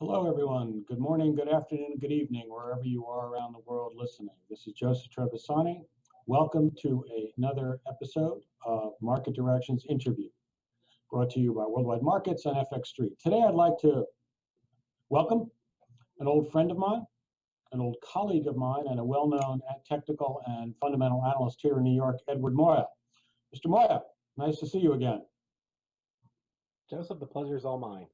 Hello, everyone. Good morning, good afternoon, good evening, wherever you are around the world listening. This is Joseph Trevisani. Welcome to another episode of Market Directions Interview, brought to you by Worldwide Markets and FX Street. Today, I'd like to welcome an old friend of mine, an old colleague of mine, and a well-known technical and fundamental analyst here in New York, Edward Moya. Mr. Moya, nice to see you again. Joseph, the pleasure is all mine.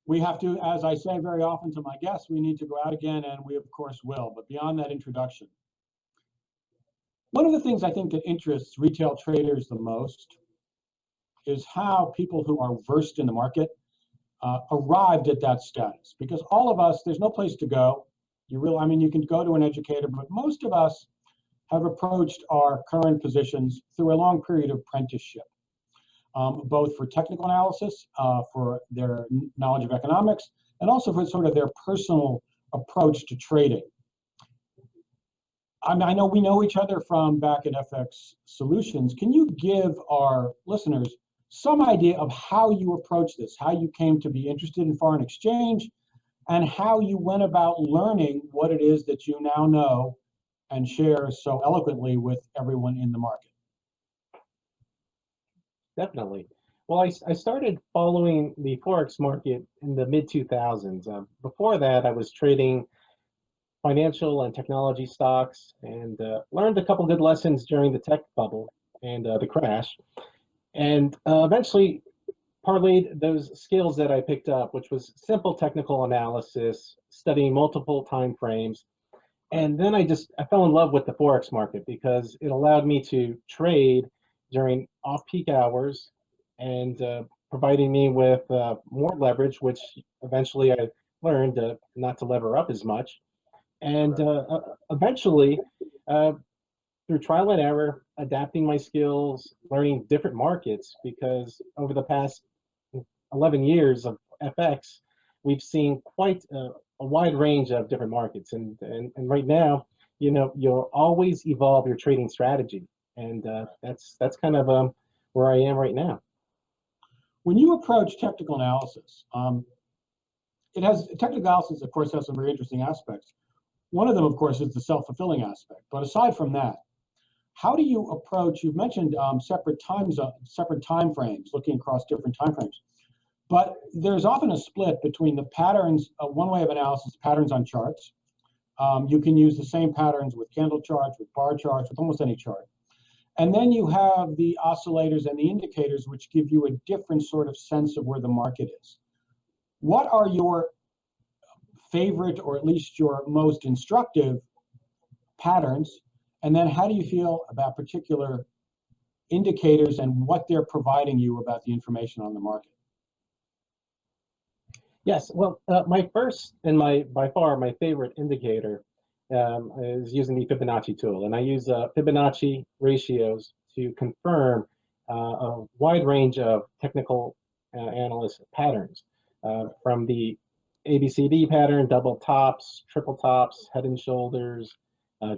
We have to, as I say very often to my guests, we need to go out again, and we of course will. But beyond that introduction, one of the things I think that interests retail traders the most is how people who are versed in the market arrived at that status. Because all of us, there's no place to go. You can go to an educator, but most of us have approached our current positions through a long period of apprenticeship. Both for technical analysis, for their knowledge of economics, and also for sort of their personal approach to trading. I know we know each other from back at FX Solutions. Can you give our listeners some idea of how you approach this, how you came to be interested in foreign exchange, and how you went about learning what it is that you now know and share so eloquently with everyone in the market? Definitely. Well, I started following the forex market in the mid-2000s. Before that, I was trading financial and technology stocks and learned a couple good lessons during the tech bubble and the crash. And eventually parlayed those skills that I picked up, which was simple technical analysis, studying multiple time frames. And then I fell in love with the forex market because it allowed me to trade during off-peak hours and providing me with more leverage, which eventually I learned not to lever up as much. And eventually, through trial and error, adapting my skills, learning different markets, because over the past 11 years of FX, we've seen quite a wide range of different markets. And right now, you'll always evolve your trading strategy. And that's kind of where I am right now. When you approach technical analysis, technical analysis, of course, has some very interesting aspects. One of them, of course, is the self-fulfilling aspect. But aside from that, how do you approach? You've mentioned separate time frames, looking across different time frames. But there's often a split between the patterns. One way of analysis, patterns on charts. You can use the same patterns with candle charts, with bar charts, with almost any chart. And then you have the oscillators and the indicators, which give you a different sort of sense of where the market is. What are your favorite, or at least your most instructive patterns? And then how do you feel about particular indicators and what they're providing you about the information on the market? Yes, well, my first and by far my favorite indicator is using the Fibonacci tool, and I use Fibonacci ratios to confirm a wide range of technical analyst patterns, from the ABCD pattern, double tops, triple tops, head and shoulders,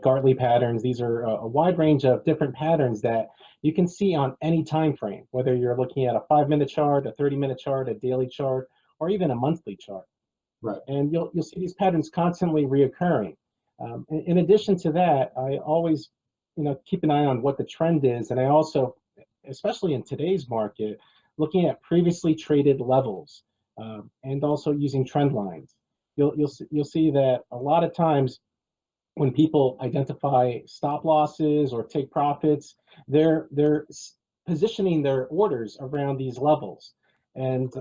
Gartley patterns. These are a wide range of different patterns that you can see on any time frame, whether you're looking at a 5-minute chart, a 30-minute chart, a daily chart, or even a monthly chart. Right. And you'll see these patterns constantly reoccurring. In addition to that, I always, keep an eye on what the trend is, and I also, especially in today's market, looking at previously traded levels, and also using trend lines. You'll see that a lot of times when people identify stop losses or take profits, they're positioning their orders around these levels, and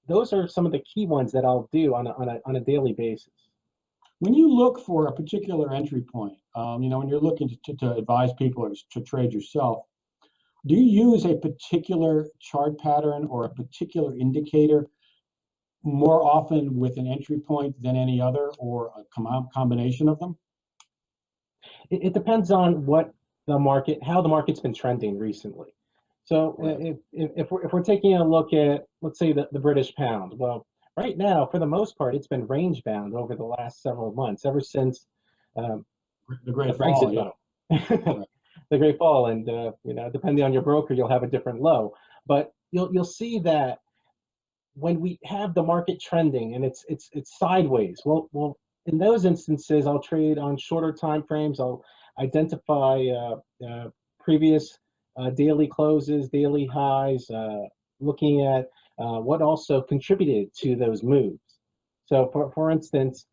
those are some of the key ones that I'll do on a daily basis. When you look for a particular entry point, when you're looking to advise people or to trade yourself, do you use a particular chart pattern or a particular indicator more often with an entry point than any other, or a combination of them? It depends on how the market's been trending recently. So right. if we're taking a look at, let's say, the British pound, well, right now, for the most part, it's been range bound over the last several months, ever since the Great Brexit Fall. Yeah. The Great Fall, and depending on your broker, you'll have a different low. But you'll see that when we have the market trending and it's sideways, well, in those instances, I'll trade on shorter time frames. I'll identify previous daily closes, daily highs, looking at what also contributed to those moves. So, for instance,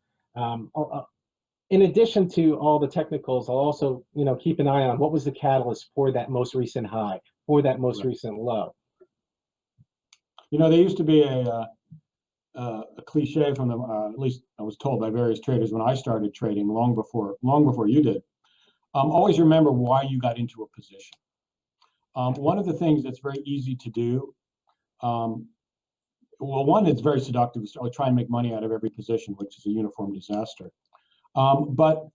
in addition to all the technicals, I'll also keep an eye on what was the catalyst for that most recent high, for that most recent low. There used to be a cliche from them, at least I was told by various traders when I started trading, long before you did. Always remember why you got into a position. One of the things that's very easy to do, well, one, it's very seductive, is to try and make money out of every position, which is a uniform disaster. But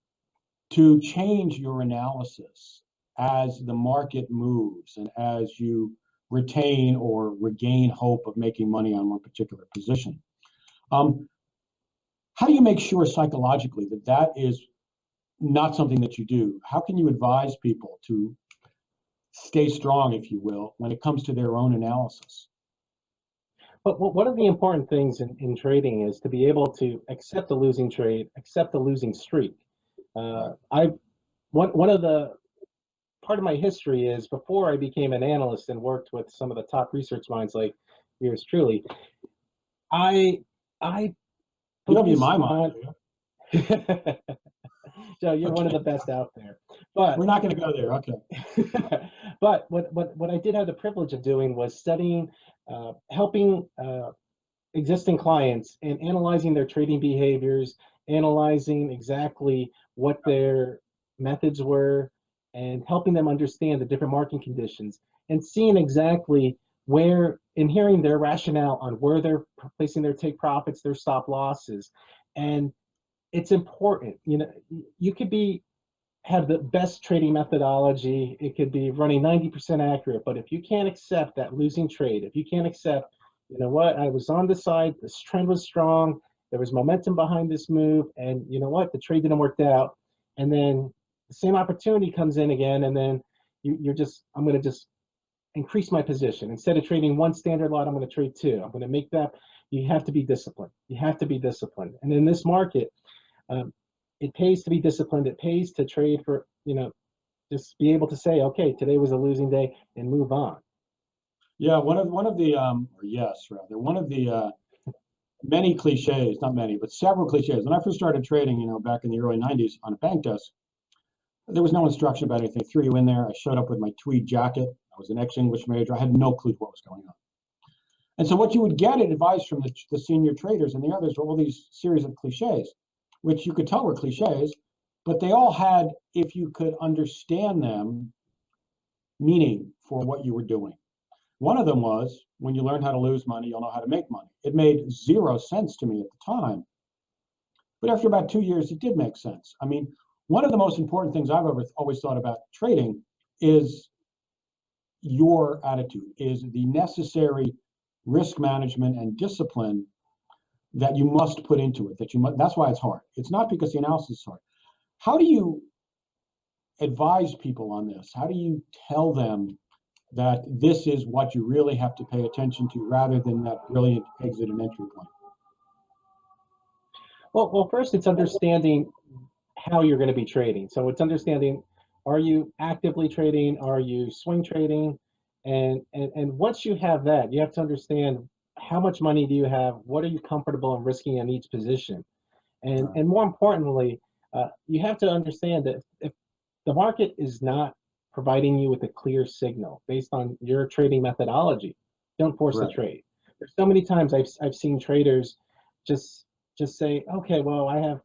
to change your analysis as the market moves and as you retain or regain hope of making money on one particular position. How do you make sure psychologically that that is not something that you do? How can you advise people to stay strong, if you will, when it comes to their own analysis? But one of the important things in trading is to be able to accept a losing trade, accept a losing streak. Part of my history is before I became an analyst and worked with some of the top research minds like yours truly, I you don't mean my mind. So you're one of the best out there. But we're not going to go there. Okay. But what I did have the privilege of doing was studying, helping existing clients and analyzing their trading behaviors, analyzing exactly what their methods were, and helping them understand the different market conditions, and seeing exactly where, and hearing their rationale on where they're placing their take profits, their stop losses. And it's important, you could have the best trading methodology, it could be running 90% accurate, but if you can't accept that losing trade, if you can't accept, I was on the side, this trend was strong, there was momentum behind this move, and the trade didn't work out, and then the same opportunity comes in again, and then I'm going to just increase my position. Instead of trading one standard lot, I'm going to trade two. I'm going to make that. You have to be disciplined. You have to be disciplined. And in this market, it pays to be disciplined. It pays to trade for, just be able to say, okay, today was a losing day, and move on. Yeah, one of the many cliches, not many, but several cliches. When I first started trading, back in the early 90s on a bank desk, there was no instruction about anything. Threw you in there. I showed up with my tweed jacket. I was an ex-English major. I had no clue what was going on. And so what you would get advice from the senior traders and the others were all these series of cliches, which you could tell were cliches, but they all had, if you could understand them, meaning for what you were doing. One of them was, when you learn how to lose money, you'll know how to make money. It made zero sense to me at the time. But after about 2 years, it did make sense. I mean, one of the most important things I've always thought about trading is your attitude, is the necessary risk management and discipline that you must put into it. That's why it's hard. It's not because the analysis is hard. How do you advise people on this? How do you tell them that this is what you really have to pay attention to, rather than that brilliant exit and entry point? Well, first it's understanding how you're going to be trading. So it's understanding, are you actively trading? Are you swing trading? And once you have that, you have to understand how much money do you have? What are you comfortable in risking in each position? And more importantly, you have to understand that if the market is not providing you with a clear signal based on your trading methodology, don't force the trade. There's so many times I've seen traders just say, okay, well, I have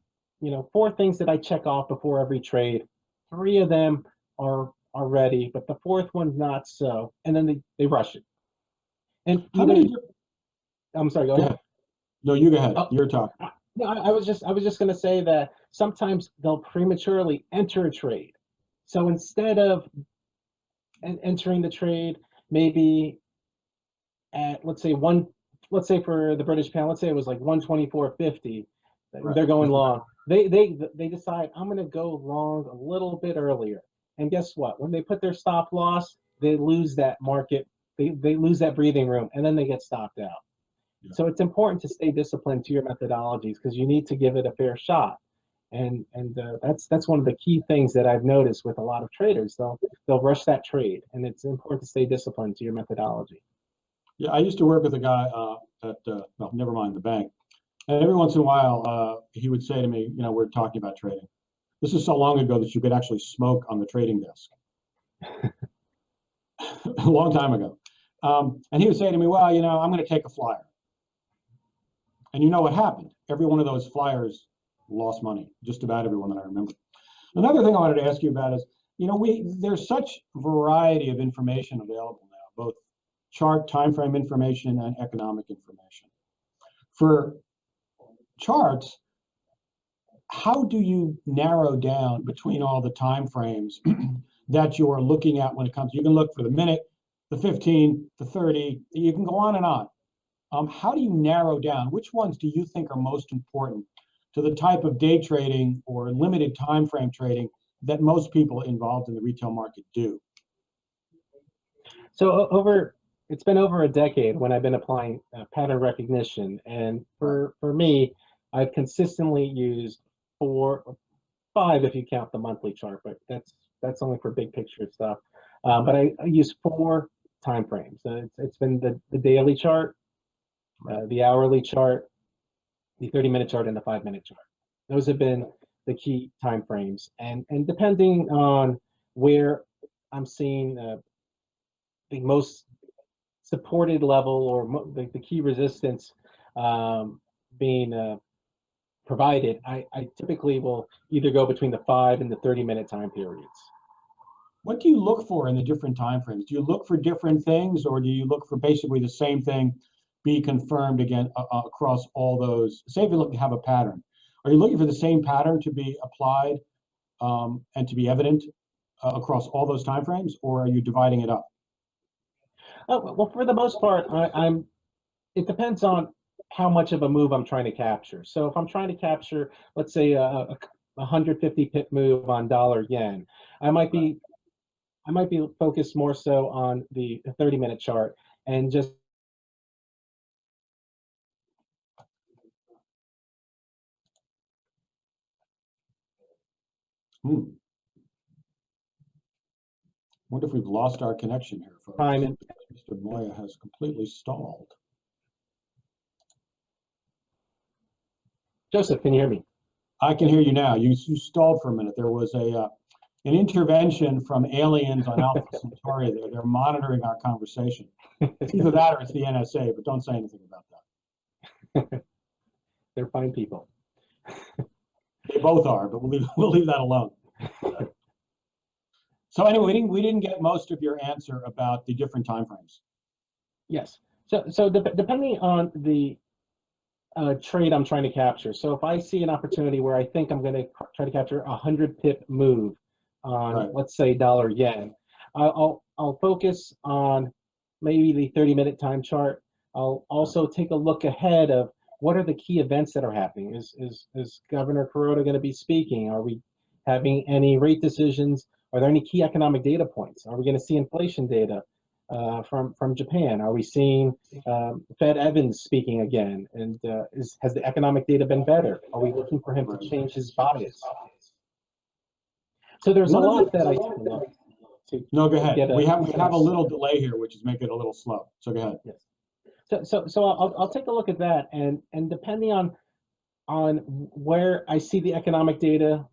4 things that I check off before every trade. 3 of them are ready, but the 4th one's not so, and then they rush it. And I'm sorry, go ahead. No, you go ahead. You're talking. No, I was just going to say that sometimes they'll prematurely enter a trade. So instead of entering the trade, maybe at let's say for the British pound, let's say it was like 124.50. Right. They're going long. They decide, I'm going to go long a little bit earlier. And guess what? When they put their stop loss, they lose that market. They lose that breathing room, and then they get stopped out. So it's important to stay disciplined to your methodologies because you need to give it a fair shot. And that's one of the key things that I've noticed with a lot of traders. They'll rush that trade, and it's important to stay disciplined to your methodology. Yeah, I used to work with a guy at well, never mind the bank, and every once in a while he would say to me, you know, we're talking about trading. This is so long ago that you could actually smoke on the trading desk. A long time ago. And he would say to me, well, you know, I'm going to take a flyer. And you know what happened? Every one of those flyers lost money, just about everyone that I remember. Another thing I wanted to ask you about is, you know, there's such variety of information available now, both chart, time frame information, and economic information. For charts, how do you narrow down between all the time frames that you are looking at when it comes? You can look for the minute, the 15, the 30, you can go on and on. How do you narrow down? Which ones do you think are most important to the type of day trading or limited time frame trading that most people involved in the retail market do? So it's been over a decade when I've been applying pattern recognition, and for me, I've consistently used 4 or 5 if you count the monthly chart, but that's only for big picture stuff. But I use 4 time frames. It's been the daily chart, the hourly chart, the 30-minute chart, and the 5-minute chart. Those have been the key time frames, and depending on where I'm seeing the most supported level or the key resistance being provided, I typically will either go between the 5 and the 30-minute time periods. What do you look for in the different time frames? Do you look for different things, or do you look for basically the same thing be confirmed again across all those? Say if you have a pattern, are you looking for the same pattern to be applied and to be evident across all those time frames, or are you dividing it up? Well, for the most part, it depends on how much of a move I'm trying to capture. So if I'm trying to capture, let's say a 150 pip move on dollar yen, I might be focused more so on the 30-minute chart and just Wonder if we've lost our connection here, folks. time. Mr. Moya has completely stalled. Joseph, can you hear me? I can hear you now. You stalled for a minute. There was an intervention from aliens on Alpha Centauri there. They're monitoring our conversation. It's either that or it's the NSA, but don't say anything about that. They're fine people. They both are, but we'll leave that alone. So anyway, we didn't get most of your answer about the different time frames. Yes. So depending on the trade I'm trying to capture. So if I see an opportunity where I think I'm going to try to capture a 100 pip move on, let's say, dollar yen, I'll focus on maybe the 30-minute time chart. I'll also take a look ahead of what are the key events that are happening. Is Governor Kuroda going to be speaking? Are we having any rate decisions? Are there any key economic data points? Are we going to see inflation data from Japan? Are we seeing Fed Evans speaking again? And has the economic data been better? Are we looking for him to change his bias? So there's a lot that I can look to. No, go ahead. We have a little delay here, which is making it a little slow. So go ahead. Yes. So I'll take a look at that, and depending on where I see the economic data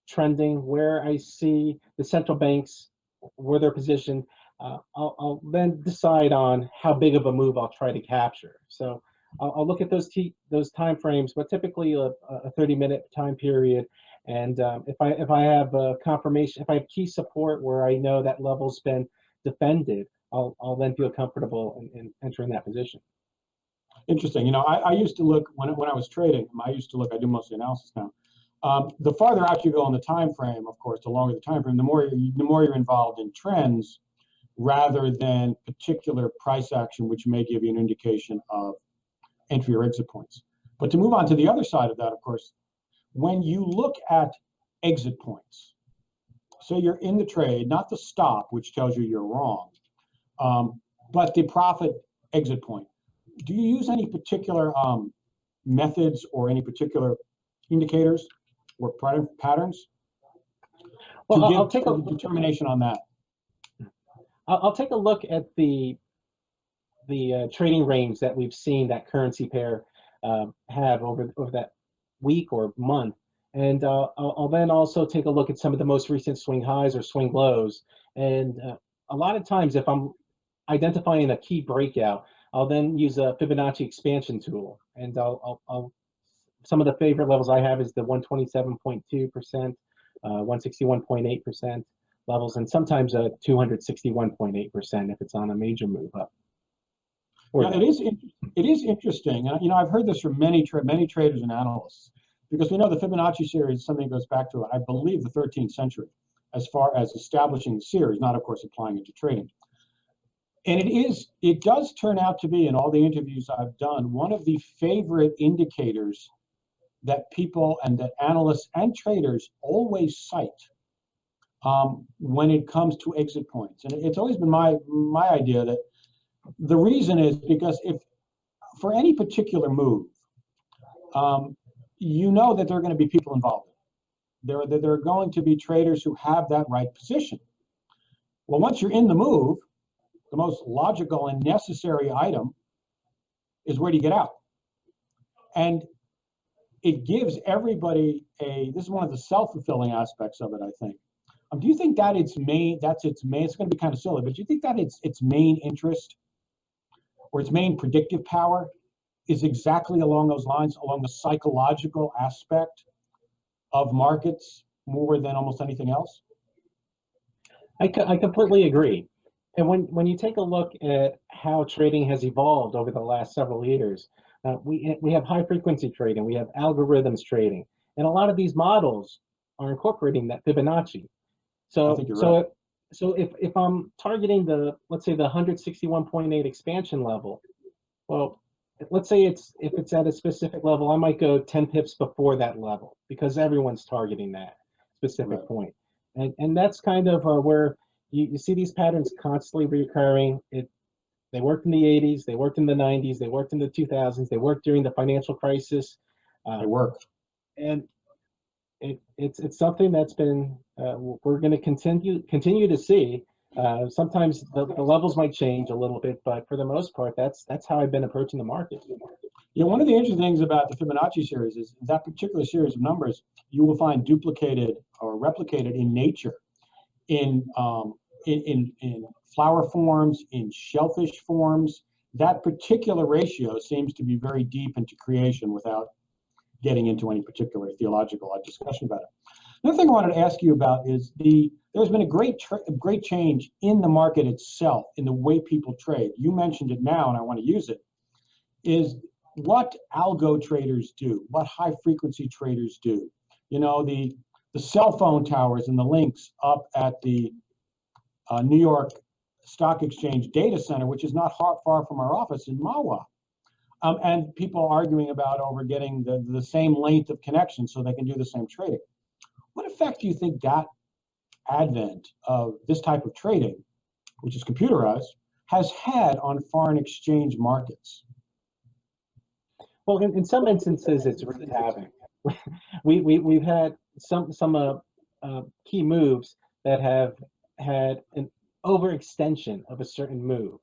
trending, where I see the central banks, where they're positioned, I'll then decide on how big of a move I'll try to capture. So I'll look at those time frames, but typically a 30-minute time period. And if I have a confirmation, if I have key support where I know that level's been defended, I'll then feel comfortable in entering that position. Interesting. You know, I used to look when I was trading. I do mostly analysis now. The farther out you go on the time frame, of course, the longer the time frame, the more you're involved in trends rather than particular price action, which may give you an indication of entry or exit points. But to move on to the other side of that, of course, when you look at exit points, so you're in the trade, not the stop, which tells you you're wrong, but the profit exit point. do you use any particular methods or any particular indicators or patterns Well, to I'll give take a determination on that? I'll take a look at the trading range that we've seen that currency pair have over that week or month, and I'll then also take a look at some of the most recent swing highs or swing lows. And a lot of times, if I'm identifying a key breakout, I'll then use a Fibonacci expansion tool, and I'll some of the favorite levels I have is the 127.2%, 161.8% levels, and sometimes a 261.8% if it's on a major move up. Yeah, it is interesting. You know, I've heard this from many traders and analysts, because we know the Fibonacci series is something that goes back to, I believe, the 13th century, as far as establishing the series, not of course applying it to trading. And it does turn out to be, in all the interviews I've done, one of the favorite indicators that people and that analysts and traders always cite when it comes to exit points. And it's always been my idea that the reason is because if for any particular move, you know that there are going to be people involved. There are going to be traders who have that right position. Well, once you're in the move, the most logical and necessary item is where do you get out? And it gives everybody this is one of the self-fulfilling aspects of it, I think. Do you think that it's going to be kind of silly, but do you think that its main interest or its main predictive power is exactly along those lines, along the psychological aspect of markets more than almost anything else? I completely agree. And when you take a look at how trading has evolved over the last several years, we have high frequency trading, we have algorithms trading, and a lot of these models are incorporating that Fibonacci. I think you're right. So if I'm targeting let's say the 161.8 expansion level, well, let's say if it's at a specific level, I might go 10 pips before that level because everyone's targeting that specific point. And that's kind of where you see these patterns constantly recurring. They worked in the 80s, they worked in the 90s, they worked in the 2000s, they worked during the financial crisis. They work. And it's something that's been we're going to continue to see. Sometimes the levels might change a little bit, but for the most part, that's how I've been approaching the market. Yeah, one of the interesting things about the Fibonacci series is that particular series of numbers you will find duplicated or replicated in nature, in flower forms, in shellfish forms. That particular ratio seems to be very deep into creation without getting into any particular theological discussion about it. Another thing I wanted to ask you about is there's been a great change in the market itself, in the way people trade. You mentioned it now, and I want to use it, is what algo traders do, what high frequency traders do. You know, the cell phone towers and the links up at the New York Stock Exchange data center, which is not far from our office in Mahwah. And people arguing about over getting the same length of connection so they can do the same trading. What effect do you think that advent of this type of trading, which is computerized, has had on foreign exchange markets? Well, in some instances, it's wreaked havoc. We've had some key moves that have had an overextension of a certain move.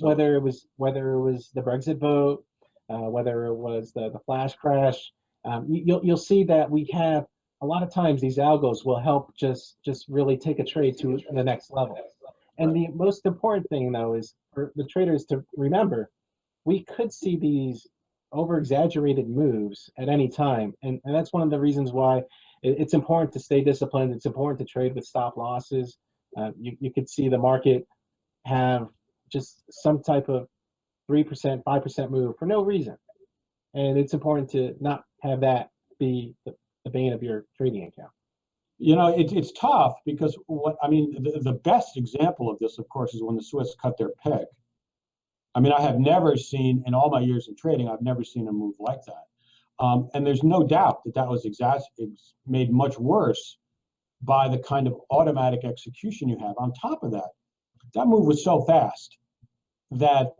Whether it was the Brexit vote, whether it was the flash crash, you'll see that we have a lot of times these algos will help just really take a trade to the next level. And the most important thing though is for the traders to remember, we could see these over-exaggerated moves at any time, and that's one of the reasons why it's important to stay disciplined. It's important to trade with stop losses. You could see the market have just some type of 3%, 5% move for no reason. And it's important to not have that be the bane of your trading account. You know, it's tough because the best example of this, of course, is when the Swiss cut their peg. I mean, I have never seen, in all my years in trading, I've never seen a move like that. And there's no doubt that was made much worse by the kind of automatic execution you have. On top of that, that move was so fast that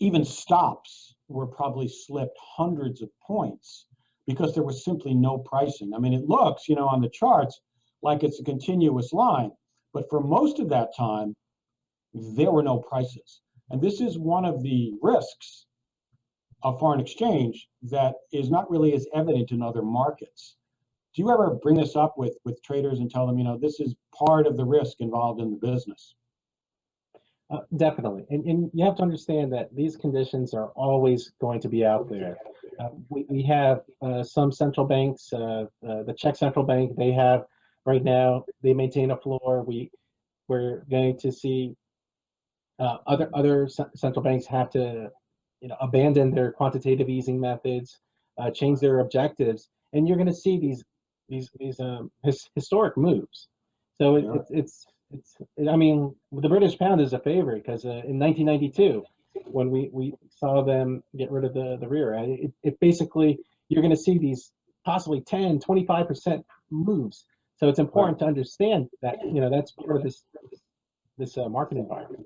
even stops were probably slipped hundreds of points because there was simply no pricing. I mean, it looks, on the charts like it's a continuous line, but for most of that time, there were no prices. And this is one of the risks of foreign exchange that is not really as evident in other markets. Do you ever bring this up with traders and tell them, this is part of the risk involved in the business? Definitely. And you have to understand that these conditions are always going to be out there. We have some central banks, the Czech central bank, they have right now, they maintain a floor. We're going to see other central banks have to abandon their quantitative easing methods, change their objectives, and you're going to see these historic moves. So it's I mean, the British pound is a favorite because in 1992, when we saw them get rid of the rear, it basically, you're going to see these possibly 10, 25% moves. So it's important to understand that, that's part of this market environment.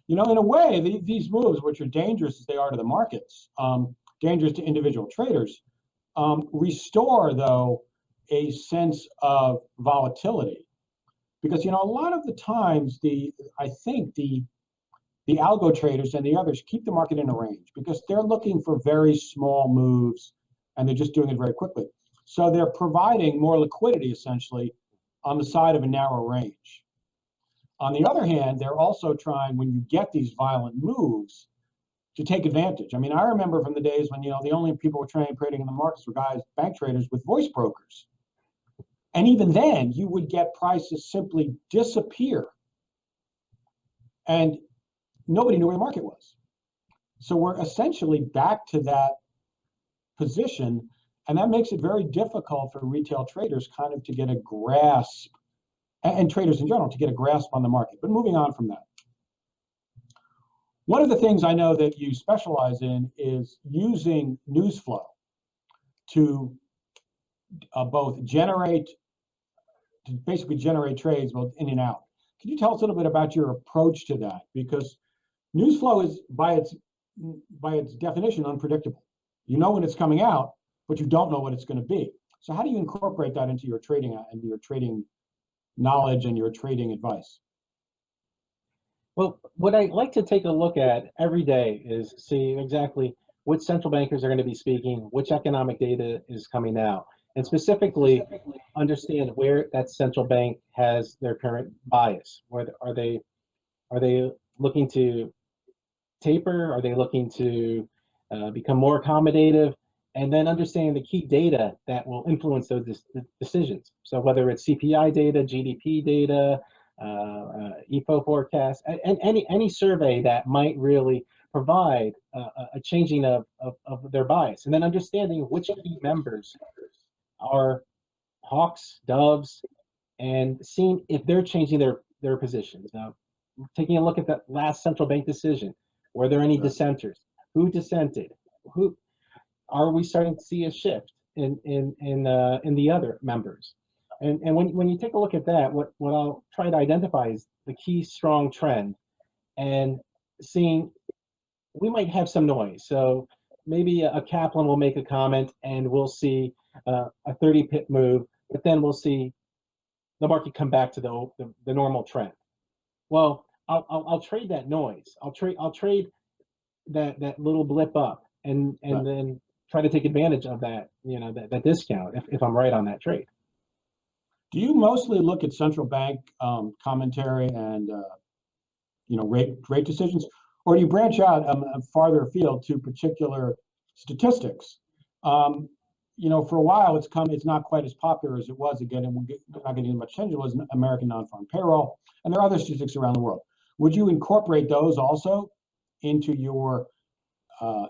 In a way, these moves, which are dangerous as they are to the markets, dangerous to individual traders, restore, though, a sense of volatility. Because, a lot of the times, I think the algo traders and the others keep the market in a range because they're looking for very small moves and they're just doing it very quickly. So they're providing more liquidity, essentially, on the side of a narrow range. On the other hand, they're also trying, when you get these violent moves, to take advantage. I mean, I remember from the days when, the only people were trading in the markets were guys, bank traders with voice brokers. And even then, you would get prices simply disappear. And nobody knew where the market was. So we're essentially back to that position. And that makes it very difficult for retail traders kind of to get a grasp, and traders in general, to get a grasp on the market. But moving on from that. One of the things I know that you specialize in is using news flow to basically generate trades both in and out. Can you tell us a little bit about your approach to that? Because news flow is, by its definition, unpredictable. You know when it's coming out, but you don't know what it's going to be. So how do you incorporate that into your trading knowledge and your trading advice? Well, what I like to take a look at every day is see exactly which central bankers are going to be speaking, which economic data is coming out, and specifically understand where that central bank has their current bias. Are they looking to taper? Are they looking to become more accommodative? And then understanding the key data that will influence those decisions. So whether it's CPI data, GDP data, EPO forecast, and any survey that might really provide a changing of their bias, and then understanding which key members are hawks, doves, and seeing if they're changing their positions. Now, taking a look at that last central bank decision, were there any dissenters? Who dissented? Who are we starting to see a shift in the other members? And when you take a look at that, what I'll try to identify is the key strong trend, and seeing we might have some noise. So maybe a Kaplan will make a comment and we'll see a 30 pip move, but then we'll see the market come back to the normal trend. Well, I'll trade that noise. I'll trade that little blip up and then try to take advantage of that, that discount if I'm right on that trade. Do you mostly look at central bank commentary and rate decisions, or do you branch out farther afield to particular statistics? For a while it's not quite as popular as it was. Again, and we're not getting much attention. It was American non-farm payroll, and there are other statistics around the world. Would you incorporate those also into your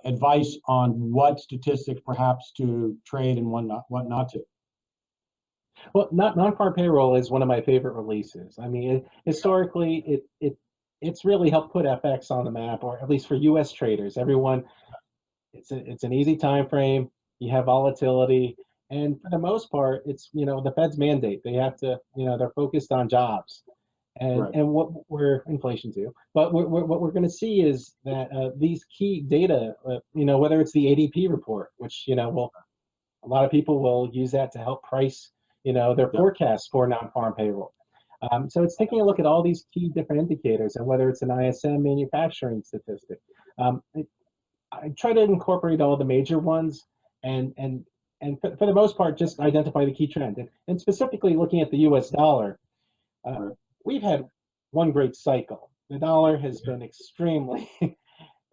advice on what statistics perhaps to trade and what not to? Well, non-farm payroll is one of my favorite releases. I mean, historically, it's really helped put FX on the map, or at least for U.S. traders. Everyone, it's an easy time frame. You have volatility, and for the most part, it's the Fed's mandate. They have to, they're focused on jobs, Right. And what we're inflation too, but what we're going to see is that these key data, whether it's the ADP report, which will a lot of people will use that to help price their forecasts for non-farm payroll. So it's taking a look at all these key different indicators, and whether it's an ISM manufacturing statistic. I try to incorporate all the major ones, and for the most part, just identify the key trend. And specifically looking at the U.S. dollar, we've had one great cycle. The dollar has been extremely,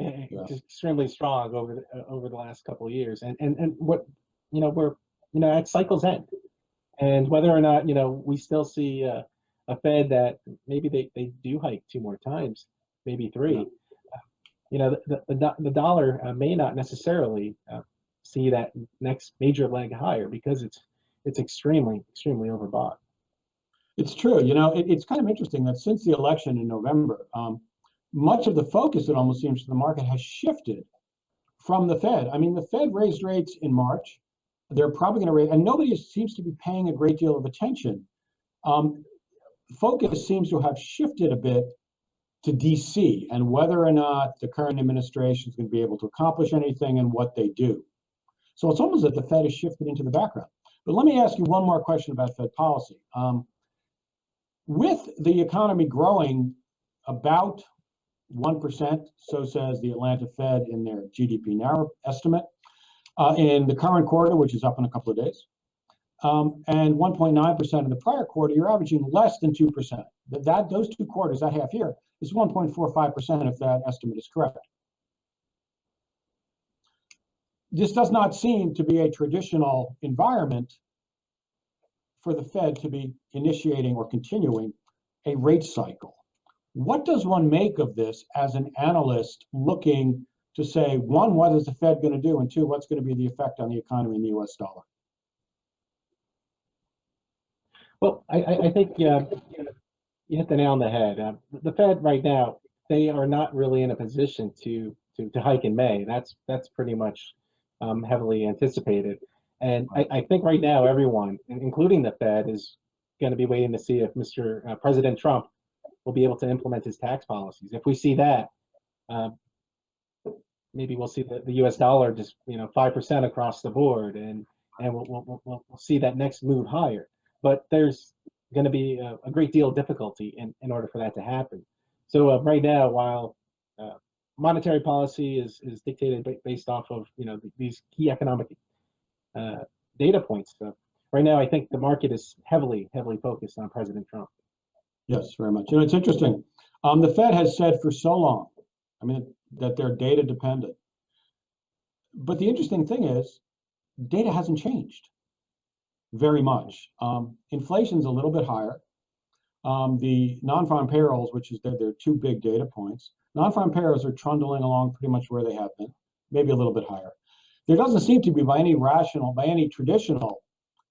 extremely strong over the last couple of years, and what we're at cycle's end, and whether or not we still see a Fed that maybe they do hike 2 more times, maybe 3. The dollar may not necessarily see that next major leg higher, because it's extremely overbought. It's true. It's kind of interesting that since the election in November, much of the focus, it almost seems, to the market has shifted from the Fed. I mean, the Fed raised rates in March. They're probably going to raise, and nobody seems to be paying a great deal of attention. Focus seems to have shifted a bit to DC, and whether or not the current administration is going to be able to accomplish anything and what they do. So it's almost that the Fed has shifted into the background. But let me ask you one more question about Fed policy. With the economy growing about 1%, so says the Atlanta Fed in their GDP now estimate, in the current quarter, which is up in a couple of days, and 1.9% in the prior quarter, you're averaging less than 2%. Those 2 quarters, that half year, is 1.45% if that estimate is correct. This does not seem to be a traditional environment for the Fed to be initiating or continuing a rate cycle. What does one make of this as an analyst looking to say, 1, what is the Fed going to do, and 2, what's going to be the effect on the economy and the US dollar? Well, I think you hit the nail on the head. The Fed right now, they are not really in a position to hike in May. That's pretty much heavily anticipated. And I think right now everyone, including the Fed, is going to be waiting to see if Mr. President Trump will be able to implement his tax policies. If we see that, maybe we'll see the U.S. dollar just 5% across the board, and we'll see that next move higher. But there's going to be a great deal of difficulty in order for that to happen. So right now, while monetary policy is dictated based off of these key economic data points, right now I think the market is heavily focused on President Trump. Yes, very much. It's interesting. The Fed has said for so long, that they're data dependent. But the interesting thing is, data hasn't changed very much. Inflation's a little bit higher. The non-farm payrolls, which is their 2 big data points, non-farm payrolls are trundling along pretty much where they have been, maybe a little bit higher. There doesn't seem to be, by any traditional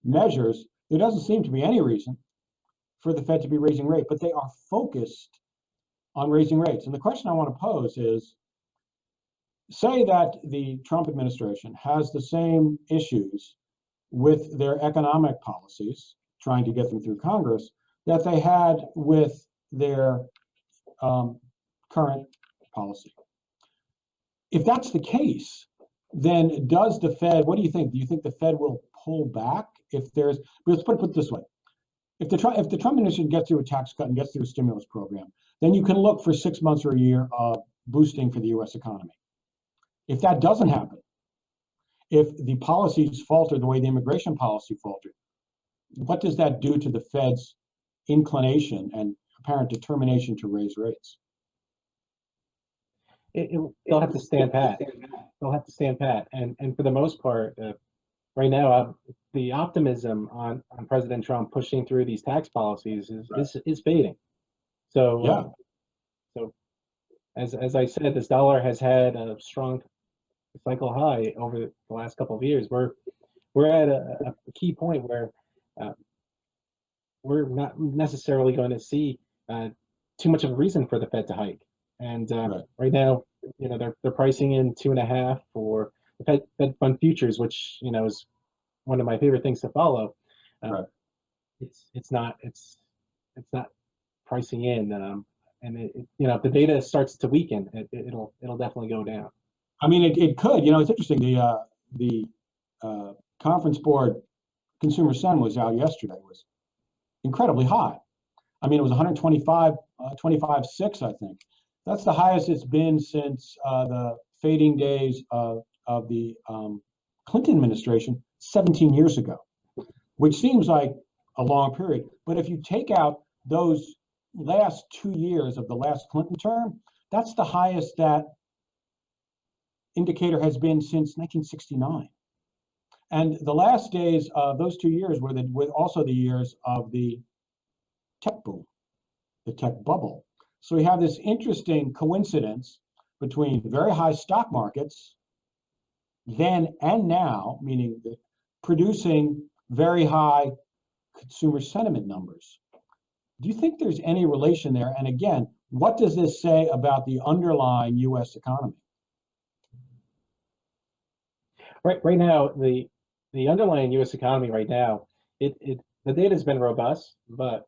measures, there doesn't seem to be any reason for the Fed to be raising rates, but they are focused on raising rates. And the question I want to pose is, say that the Trump administration has the same issues with their economic policies, trying to get them through Congress, that they had with their current policy. If that's the case, then does the Fed, what do you think? Do you think the Fed will pull back if there's, let's put it this way. If the Trump administration gets through a tax cut and gets through a stimulus program, then you can look for 6 months or a year of boosting for the US economy. If that doesn't happen, if the policies falter the way the immigration policy faltered, what does that do to the Fed's inclination and apparent determination to raise rates? They'll have to stand pat. They'll have to stand pat. And for the most part, right now, the optimism on President Trump pushing through these tax policies is fading. So, so as I said, this dollar has had a strong cycle high over the last couple of years. We're at a key point where we're not necessarily going to see too much of a reason for the Fed to hike. And right now, they're pricing in 2.5 for the Fed fund futures, which is one of my favorite things to follow. It's not pricing in. And if the data starts to weaken, it'll definitely go down. I mean, it could. It's interesting. The Conference Board Consumer Sentiment was out yesterday. Was incredibly high. I mean, it was 125, 25.6, I think. That's the highest it's been since the fading days of the Clinton administration 17 years ago, which seems like a long period. But if you take out those last 2 years of the last Clinton term, that's the highest that indicator has been since 1969. And the last days of those 2 years were also the years of the tech boom, the tech bubble. So we have this interesting coincidence between very high stock markets then and now, meaning producing very high consumer sentiment numbers. Do you think there's any relation there? And again, what does this say about the underlying U.S. economy? Right now, the underlying U.S. economy right now, the data has been robust, but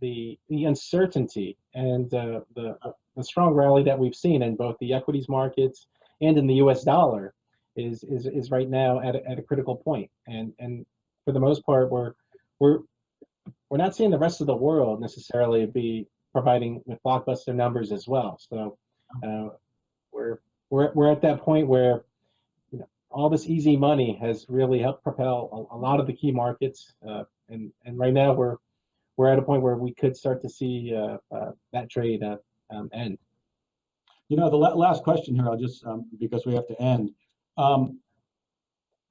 the uncertainty and the strong rally that we've seen in both the equities markets and in the U.S. dollar is right now at a critical point. And for the most part, we're not seeing the rest of the world necessarily be providing with blockbuster numbers as well. So we're at that point where all this easy money has really helped propel a lot of the key markets, and right now we're at a point where we could start to see that trade end. The last question here, I'll just because we have to end.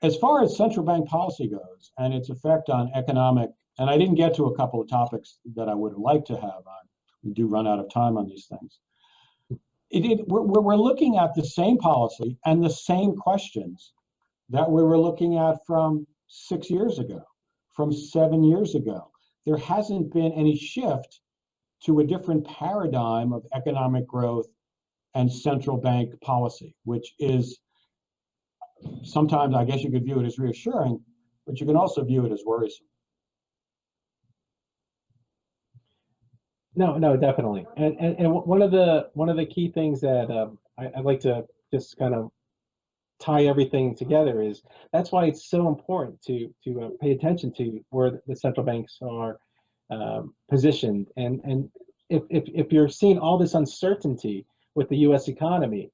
As far as central bank policy goes and its effect on economic, and I didn't get to a couple of topics that I would have liked to have. We do run out of time on these things. We're looking at the same policy and the same questions that we were looking at from 6 years ago, from 7 years ago. There hasn't been any shift to a different paradigm of economic growth and central bank policy, which is sometimes, I guess you could view it as reassuring, but you can also view it as worrisome. No, definitely. And one of the key things that I'd like to just kind of tie everything together is that's why it's so important to pay attention to where the central banks are positioned. And if you're seeing all this uncertainty with the U.S. economy,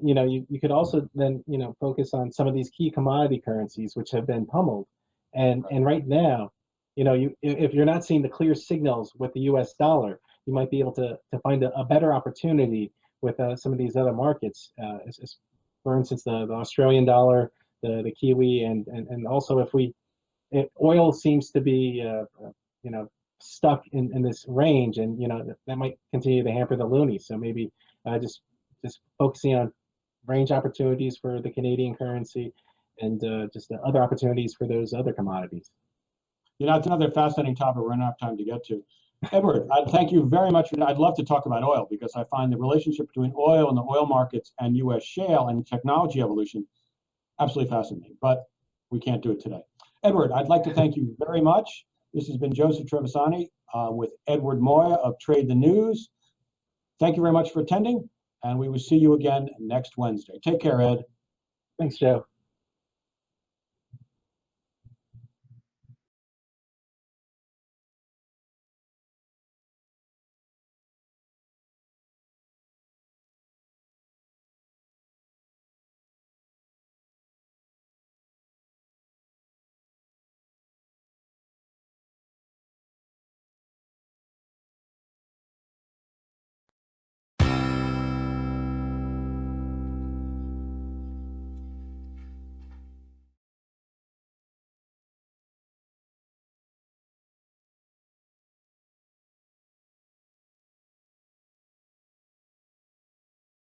you could also then focus on some of these key commodity currencies which have been pummeled. And right now, if you're not seeing the clear signals with the U.S. dollar, you might be able to find a better opportunity with some of these other markets. For instance, the Australian dollar, the Kiwi, and also if oil seems to be stuck in this range, and that might continue to hamper the loonie. So maybe just focusing on range opportunities for the Canadian currency and just the other opportunities for those other commodities. It's another fascinating topic we're not have time to get to. Edward, I thank you very much. I'd love to talk about oil because I find the relationship between oil and the oil markets and U.S. shale and technology evolution absolutely fascinating, but we can't do it today. Edward, I'd like to thank you very much. This has been Joseph Trevisani with Edward Moya of Trade the News. Thank you very much for attending, and we will see you again next Wednesday. Take care, Ed. Thanks, Joe.